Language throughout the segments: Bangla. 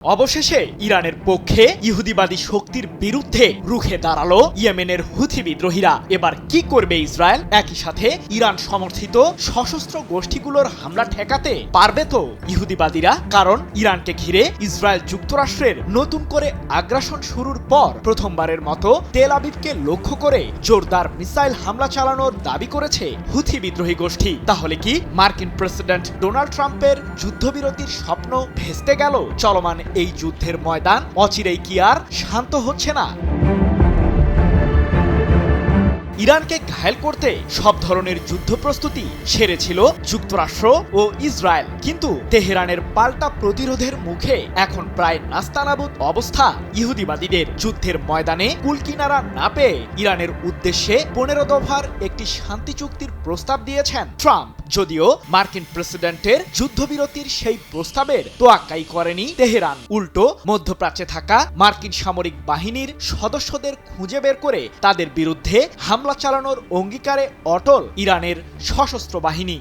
অবশেষে ইরানের পক্ষে ইহুদিবাদী শক্তির বিরুদ্ধে রুখে দাঁড়ালো ইয়েমেনের হুথি বিদ্রোহীরা। এবার কি করবে ইসরায়েল? একই সাথে ইরান সমর্থিত সশস্ত্র গোষ্ঠীগুলোর হামলা ঠেকাতে পারবে তো ইহুদিবাদীরা? কারণ ইরানকে ঘিরে ইসরায়েল যুক্তরাষ্ট্রের নতুন করে আগ্রাসন শুরুর পর প্রথমবারের মতো তেল আবিবকে লক্ষ্য করে জোরদার মিসাইল হামলা চালানোর দাবি করেছে হুথি বিদ্রোহী গোষ্ঠী। তাহলে কি মার্কিন প্রেসিডেন্ট ডোনাল্ড ট্রাম্পের যুদ্ধবিরতির স্বপ্ন ভেস্তে গেল? চলমান এই যুদ্ধের ময়দান অচিরেই কি আর শান্ত হচ্ছে না? ইরানকে ঘায়েল করতে সব ধরনের যুদ্ধ প্রস্তুতি সেরেছিল যুক্তরাষ্ট্র ও ইসরায়েল, কিন্তু তেহরানের পাল্টা প্রতিরোধের মুখে এখন প্রায় নাস্তানাবুদ অবস্থা ইহুদিবাদীদের। যুদ্ধের ময়দানে কুলকিনারা না পেয়ে ইরানের উদ্দেশ্যে 15 দফার একটি শান্তি চুক্তির প্রস্তাব দিয়েছেন ট্রাম্প। যদিও মার্কিন প্রেসিডেন্টের যুদ্ধবিরতির সেই প্রস্তাবের তোয়াক্কাই করেনি তেহরান। উল্টো মধ্যপ্রাচ্যে থাকা মার্কিন সামরিক বাহিনীর সদস্যদের খুঁজে বের করে তাদের বিরুদ্ধে হামলা চালানোর অঙ্গীকারে অটল ইরানের সশস্ত্র বাহিনী।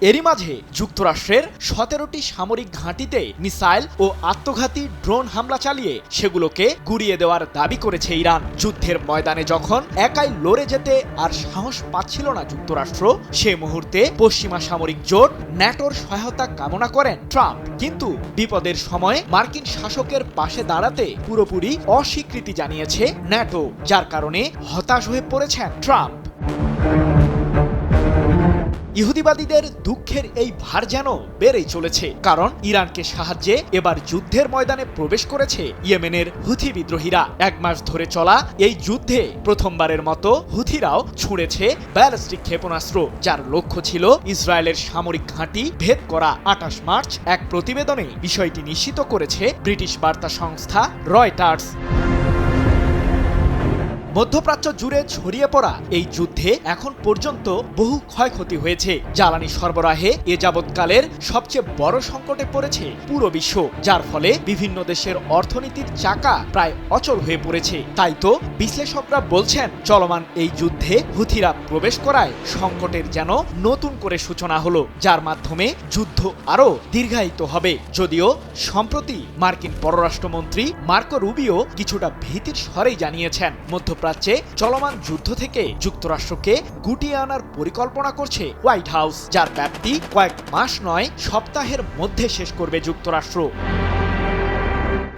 এরই মাঝে যুক্তরাষ্ট্রের 17টি সামরিক ঘাঁটিতে মিসাইল ও আত্মঘাতী ড্রোন হামলা চালিয়ে সেগুলোকে গুড়িয়ে দেওয়ার দাবি করেছে ইরান। যুদ্ধের ময়দানে যখন একাই লড়ে যেতে আর সাহস পাচ্ছিল না যুক্তরাষ্ট্র, সে মুহূর্তে পশ্চিমা সামরিক জোট ন্যাটোর সহায়তা কামনা করেন ট্রাম্প। কিন্তু বিপদের সময় মার্কিন শাসকের পাশে দাঁড়াতে পুরোপুরি অস্বীকৃতি জানিয়েছে ন্যাটো, যার কারণে হতাশ হয়ে পড়েছেন ট্রাম্প। ইহুদিবাদীদের দুঃখের এই ভার যেন বেড়েই চলেছে, কারণ ইরানকে সাহায্যে এবার যুদ্ধের ময়দানে প্রবেশ করেছে ইয়েমেনের হুথি বিদ্রোহীরা। 1 মাস ধরে চলা এই যুদ্ধে প্রথমবারের মতো হুথিরাও ছুঁড়েছে ব্যালিস্টিক ক্ষেপণাস্ত্র, যার লক্ষ্য ছিল ইসরায়েলের সামরিক ঘাঁটি ভেদ করা। 28 মার্চ এক প্রতিবেদনে বিষয়টি নিশ্চিত করেছে ব্রিটিশ বার্তা সংস্থা রয়টার্স। মধ্যপ্রাচ্য জুড়ে ছড়িয়ে পড়া এই যুদ্ধে এখন পর্যন্ত বহু ক্ষয়ক্ষতি হয়েছে। জ্বালানি সরবরাহে এ যাবৎকালের সবচেয়ে বড় সংকটে পড়েছে পুরো বিশ্ব, যার ফলে বিভিন্ন দেশের অর্থনীতির চাকা প্রায় অচল হয়ে পড়েছে। তাই তো বিশ্লেষকরা বলছেন, চলমান এই যুদ্ধে হুথিরা প্রবেশ করায় সংকটের যেন নতুন করে সূচনা হলো, যার মাধ্যমে যুদ্ধ আরও দীর্ঘায়িত হবে। যদিও সম্প্রতি মার্কিন পররাষ্ট্রমন্ত্রী মার্কো রুবিও কিছুটা ভীতির স্বরেই জানিয়েছেন, মধ্যপ্রাচ্যে চলমান যুদ্ধ থেকে যুক্তরাষ্ট্রকে গুটিয়ে আনার পরিকল্পনা করছে হোয়াইট হাউস, যার ব্যাপ্তি কয়েক মাস নয় সপ্তাহের মধ্যে শেষ করবে যুক্তরাষ্ট্র।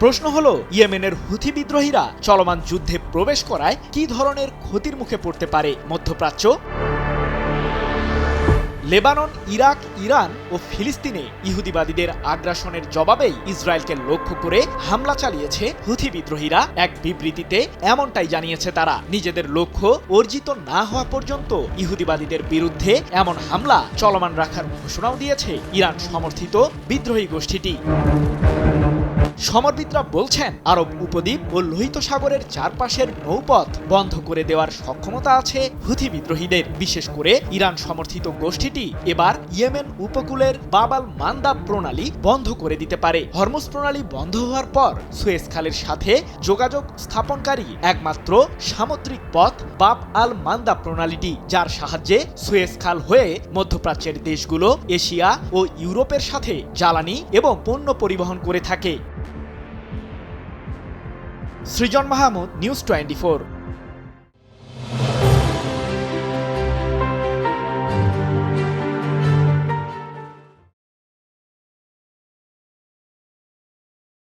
প্রশ্ন হলো, ইয়েমেনের হুথি বিদ্রোহীরা চলমান যুদ্ধে প্রবেশ করায় কি ধরনের ক্ষতির মুখে পড়তে পারে মধ্যপ্রাচ্য? লেবানন, ইরাক, ইরান ও ফিলিস্তিনে ইহুদিবাদীদের আগ্রাসনের জবাবেই ইসরায়েলকে লক্ষ্য করে হামলা চালিয়েছে হুথি বিদ্রোহীরা। এক বিবৃতিতে এমনটাই জানিয়েছে তারা। নিজেদের লক্ষ্য অর্জিত না হওয়া পর্যন্ত ইহুদিবাদীদের বিরুদ্ধে এমন হামলা চলমান রাখার ঘোষণাও দিয়েছে ইরান সমর্থিত বিদ্রোহী গোষ্ঠীটি। সমরবিদরা বলছেন, আরব উপদ্বীপ ও লোহিত সাগরের চারপাশের নৌপথ বন্ধ করে দেওয়ার সক্ষমতা আছে হুথি বিদ্রোহীদের। বিশেষ করে ইরান সমর্থিত গোষ্ঠীটি এবার ইয়েমেন উপকূলের বাব আল মান্দাব প্রণালী বন্ধ করে দিতে পারে। হরমুজ প্রণালী বন্ধ হওয়ার পর সুয়েজ খালের সাথে যোগাযোগ স্থাপনকারী একমাত্র সামুদ্রিক পথ বাব আল মান্দাব প্রণালীটি, যার সাহায্যে সুয়েজ খাল হয়ে মধ্যপ্রাচ্যের দেশগুলো এশিয়া ও ইউরোপের সাথে জ্বালানি এবং পণ্য পরিবহন করে থাকে। সৃজন মাহমুদ, নিউজ 24।